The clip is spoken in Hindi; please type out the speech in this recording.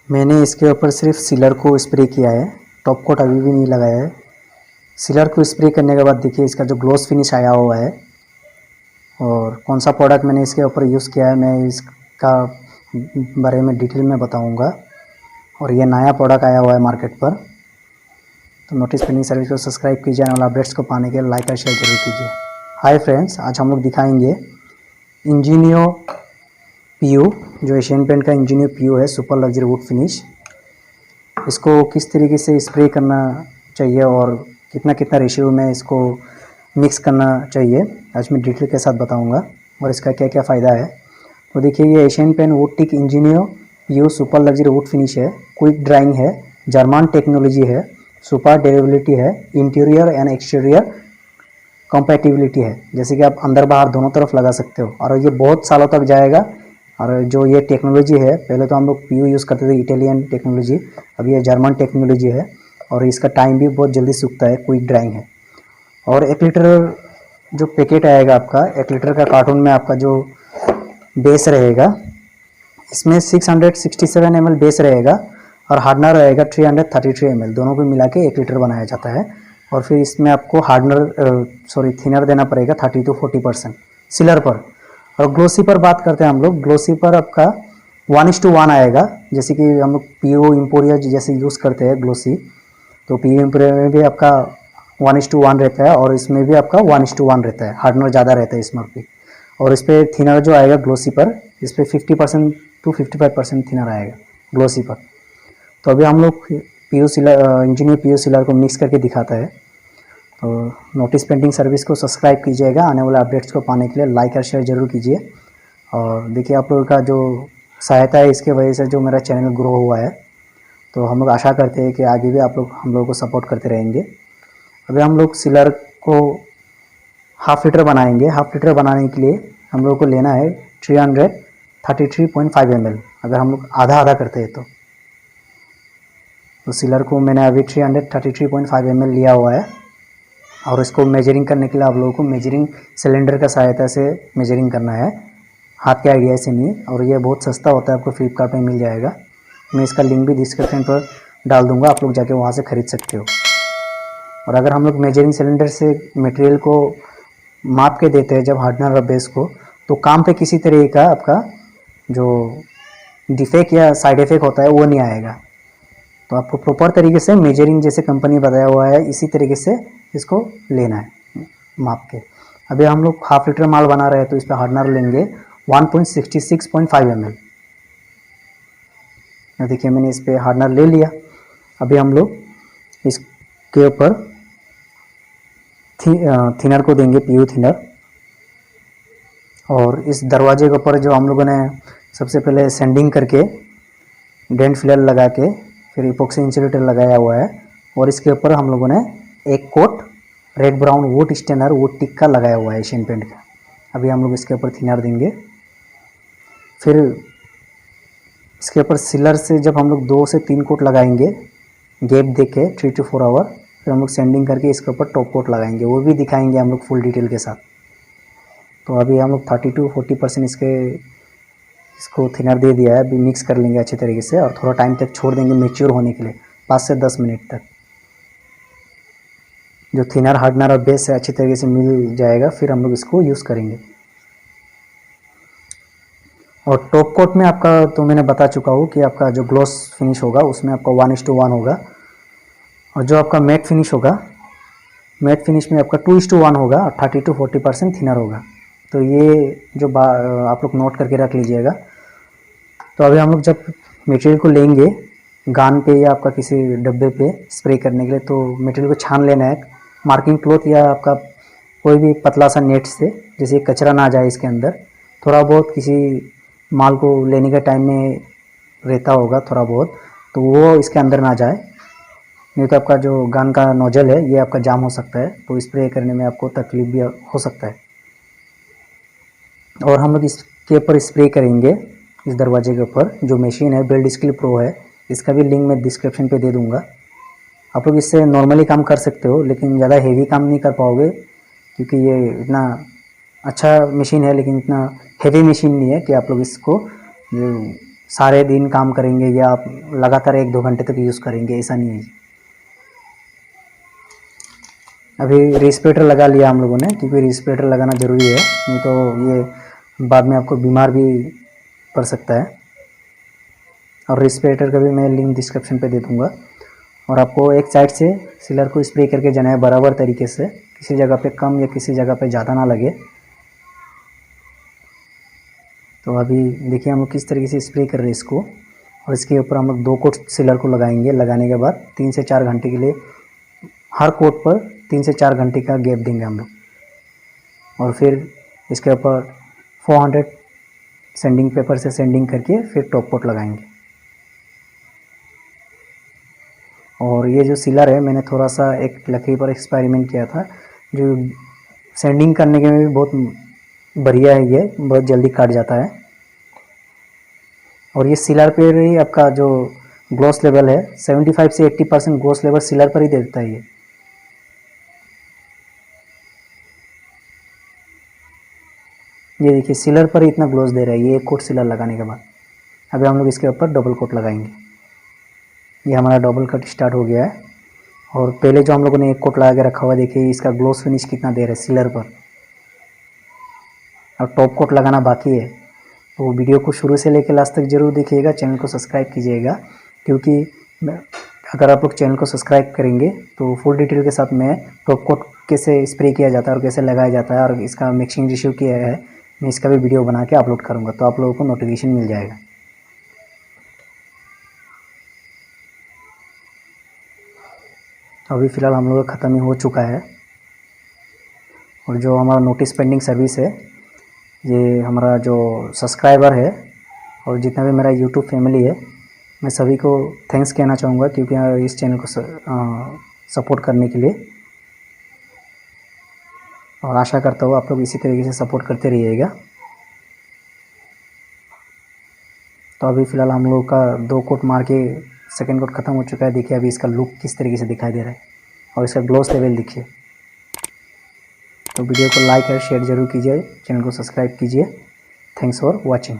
मैंने इसके ऊपर सिर्फ सीलर को स्प्रे किया है, टॉप कोट अभी भी नहीं लगाया है। सीलर को स्प्रे करने के बाद देखिए इसका जो ग्लॉस फिनिश आया हुआ है और कौन सा प्रोडक्ट मैंने इसके ऊपर यूज़ किया है मैं इसका बारे में डिटेल में बताऊंगा। और ये नया प्रोडक्ट आया हुआ है मार्केट पर, तो नोटिस पेंटिंग सर्विस को सब्सक्राइब कीजिए, आने वाले अपडेट्स को पाने के लिए लाइक और शेयर जरूर कीजिए। हाय फ्रेंड्स, आज हम लोग दिखाएंगे इंजीनियो पीयू, जो एशियन पेंट का इंजीनियो पीयू है, सुपर लग्जरी वुड फिनिश। इसको किस तरीके से स्प्रे करना चाहिए और कितना कितना रेशियो में इसको मिक्स करना चाहिए, आज मैं डिटेल के साथ बताऊंगा और इसका क्या क्या फ़ायदा है। तो देखिए, ये Asian Paint Woodtech Insignia PU super luxury wood finish है, क्विक ड्राइंग है, जर्मन टेक्नोलॉजी है, सुपर ड्यूरेबिलिटी है, इंटीरियर एंड एक्सटीरियर कंपैटिबिलिटी है, जैसे कि आप अंदर बाहर दोनों तरफ लगा सकते हो और ये बहुत सालों तक जाएगा। और जो ये टेक्नोलॉजी है, पहले तो हम लोग पीयू यूज़ करते थे इटालियन टेक्नोलॉजी, अब ये जर्मन टेक्नोलॉजी है और इसका टाइम भी बहुत जल्दी सूखता है, क्विक ड्राइंग है। और 1 लीटर जो पैकेट आएगा आपका, 1 लीटर का कार्टून में आपका जो बेस रहेगा, इसमें 667 ml बेस रहेगा और हार्डनर रहेगा 333 ml, दोनों को मिला के 1 लीटर बनाया जाता है। और फिर इसमें आपको थिनर देना पड़ेगा 30 to 40% सिलर पर। और ग्लोसी पर बात करते हैं हम लोग, ग्लोसी पर आपका 1:1 आएगा, जैसे कि हम लोग पीओ इम्पोरिया जैसे यूज़ करते हैं ग्लोसी, तो पीओ इम्पोरिया में भी आपका 1:1 रहता है और इसमें भी आपका 1:1 रहता है, हार्डनर ज़्यादा रहता है इसमें भी। और इस पर थिनर जो आएगा ग्लोसी पर, इस पर 50% to 55% थिनर आएगा ग्लोसी पर। तो अभी हम लोग PU sealer, engineer PU sealer को मिक्स करके दिखाता है। तो नोटिस पेंटिंग सर्विस को सब्सक्राइब कीजिएगा, आने वाले अपडेट्स को पाने के लिए लाइक और शेयर जरूर कीजिए। और देखिए, आप लोगों का जो सहायता है, इसके वजह से जो मेरा चैनल ग्रो हुआ है, तो हम लोग आशा करते हैं कि आगे भी आप लोग हम लोगों को सपोर्ट करते रहेंगे। अभी हम लोग सीलर को हाफ लीटर बनाएंगे। हाफ लीटर बनाने के लिए हम लोग को लेना है 333.5 ml, अगर हम लोग आधा आधा करते हैं तो सीलर को मैंने अभी 333.5 ml लिया हुआ है। और इसको मेजरिंग करने के लिए आप लोगों को मेजरिंग सिलेंडर का सहायता से मेजरिंग करना है, हाथ के आइडिया से नहीं। और ये बहुत सस्ता होता है, आपको फ्लिपकार्ट में मिल जाएगा, मैं इसका लिंक भी डिस्क्रिप्शन पर डाल दूंगा, आप लोग जाके वहाँ से ख़रीद सकते हो। और अगर हम लोग मेजरिंग सिलेंडर से मटेरियल को माप के देते हैं जब हार्डनर और बेस को, तो काम पे किसी तरह का आपका जो डिफेक्ट या साइड इफेक्ट होता है वो नहीं आएगा। तो आपको प्रॉपर तरीके से मेजरिंग जैसे कंपनी बताया हुआ है, इसी तरीके से इसको लेना है माप के। अभी हम लोग हाफ लीटर माल बना रहे हैं, तो इस पर हार्डनर लेंगे 1.66.5 ml। देखिए, मैंने इस पर हार्डनर ले लिया। अभी हम लोग इसके ऊपर थिनर को देंगे, पीयू थिनर। और इस दरवाजे के ऊपर जो हम लोगों ने सबसे पहले सैंडिंग करके डेंट फिलर लगा के फिर इपोक्सी इंसुलेटर लगाया हुआ है, और इसके ऊपर हम लोगों ने एक coat red brown wood stainer wood teak का लगाया हुआ है एशियन पेंट का। अभी हम लोग इसके ऊपर थिनर देंगे। फिर इसके ऊपर सिलर से जब हम लोग 2 से 3 कोट लगाएंगे गैप दे के 3 to 4 आवर, फिर हम लोग सैंडिंग करके इसके ऊपर टॉप कोट लगाएंगे, वो भी दिखाएंगे हम लोग फुल डिटेल के साथ। तो अभी हम लोग 30 to 40% इसको थिनर दे दिया है, अभी मिक्स कर लेंगे अच्छे तरीके से और थोड़ा टाइम तक छोड़ देंगे मैच्योर होने के लिए, 5 से 10 मिनट तक। जो थिनर हार्डनर और बेस से अच्छी तरीके से मिल जाएगा, फिर हम लोग इसको यूज़ करेंगे। और टॉप कोट में आपका तो मैंने बता चुका हूँ कि आपका जो ग्लॉस फिनिश होगा उसमें आपका 1:1 होगा, और जो आपका मैट फिनिश होगा, मैट फिनिश में आपका 2:1 होगा और 30 to 40% थिनर होगा। तो ये जो आप लोग नोट करके रख लीजिएगा। तो अभी हम लोग जब मटेरियल को लेंगे गान पे या आपका किसी डब्बे पे स्प्रे करने के लिए, तो मटेरियल को छान लेना है मार्किंग क्लॉथ या आपका कोई भी पतला सा नेट से, जैसे कचरा ना जाए इसके अंदर। थोड़ा बहुत किसी माल को लेने के टाइम में रहता होगा थोड़ा बहुत, तो वो इसके अंदर ना जाए, नहीं तो आपका जो गन का नोजल है ये आपका जाम हो सकता है, तो स्प्रे करने में आपको तकलीफ भी हो सकता है। और हम लोग इसके ऊपर स्प्रे करेंगे, इस दरवाजे के ऊपर जो मशीन है बेल्ट स्किल प्रो है, इसका भी लिंक मैं डिस्क्रिप्शन पे दे दूंगा। आप लोग इससे नॉर्मली काम कर सकते हो, लेकिन ज़्यादा हेवी काम नहीं कर पाओगे, क्योंकि ये इतना अच्छा मशीन है लेकिन इतना हेवी मशीन नहीं है कि आप लोग इसको सारे दिन काम करेंगे या आप लगातार 1-2 घंटे तक यूज़ करेंगे, ऐसा नहीं है। अभी रेस्पिरेटर लगा लिया हम लोगों ने, क्योंकि रेस्पिरेटर लगाना ज़रूरी है, नहीं तो ये बाद में आपको बीमार भी पड़ सकता है। और रेस्पिरेटर का भी मैं लिंक डिस्क्रिप्शन पे दे दूँगा। और आपको एक साइड से सीलर को स्प्रे करके जाना है बराबर तरीके से, किसी जगह पे कम या किसी जगह पे ज़्यादा ना लगे। तो अभी देखिए हम लोग किस तरीके से स्प्रे कर रहे हैं इसको, और इसके ऊपर हम लोग 2 कोट सीलर को लगाएंगे। लगाने के बाद 3 से 4 घंटे के लिए हर कोट पर 3 से 4 घंटे का गैप देंगे हम लोग, और फिर इसके ऊपर 400 सैंडिंग पेपर से सैंडिंग करके फिर टॉप कोट लगाएंगे। और ये जो सीलर है, मैंने थोड़ा सा एक लकड़ी पर एक्सपेरिमेंट किया था, जो सैंडिंग करने के में भी बहुत बढ़िया है, ये बहुत जल्दी काट जाता है। और ये सीलर पे ही आपका जो ग्लॉस लेवल है 75 से 80% ग्लॉस लेवल सीलर पर ही देता है ये देखिए सीलर पर ही इतना ग्लॉस दे रहा है ये एक कोट सीलर लगाने के बाद। अभी हम लोग इसके ऊपर डबल कोट लगाएंगे। ये हमारा डबल कट स्टार्ट हो गया है। और पहले जो हम लोगों ने एक कोट लगा के रखा हुआ, देखिए इसका ग्लॉस फिनिश कितना दे रहा है सीलर पर। और टॉप कोट लगाना बाकी है, तो वीडियो को शुरू से लेकर लास्ट तक जरूर देखिएगा। चैनल को सब्सक्राइब कीजिएगा, क्योंकि अगर आप लोग चैनल को सब्सक्राइब करेंगे तो फुल डिटेल के साथ में टॉप कोट कैसे स्प्रे किया जाता है और कैसे लगाया जाता है और इसका मिक्सिंग रेशियो क्या है, मैं इसका भी वीडियो बना के अपलोड करूँगा, तो आप लोगों को नोटिफिकेशन मिल जाएगा। तो अभी फ़िलहाल हम लोग का ख़त्म ही हो चुका है। और जो हमारा नोटिस पेंडिंग सर्विस है, ये हमारा जो सब्सक्राइबर है और जितना भी मेरा यूट्यूब फैमिली है, मैं सभी को थैंक्स कहना चाहूँगा, क्योंकि इस चैनल को सपोर्ट करने के लिए। और आशा करता हूँ आप लोग इसी तरीके से सपोर्ट करते रहिएगा। तो अभी फ़िलहाल हम लोग का 2 कोट मार के सेकेंड कोट ख़त्म हो चुका है। देखिए अभी इसका लुक किस तरीके से दिखाई दे रहा है और इसका ग्लॉस लेवल देखिए। तो वीडियो को लाइक और शेयर ज़रूर कीजिए, चैनल को सब्सक्राइब कीजिए। Thanks for watching.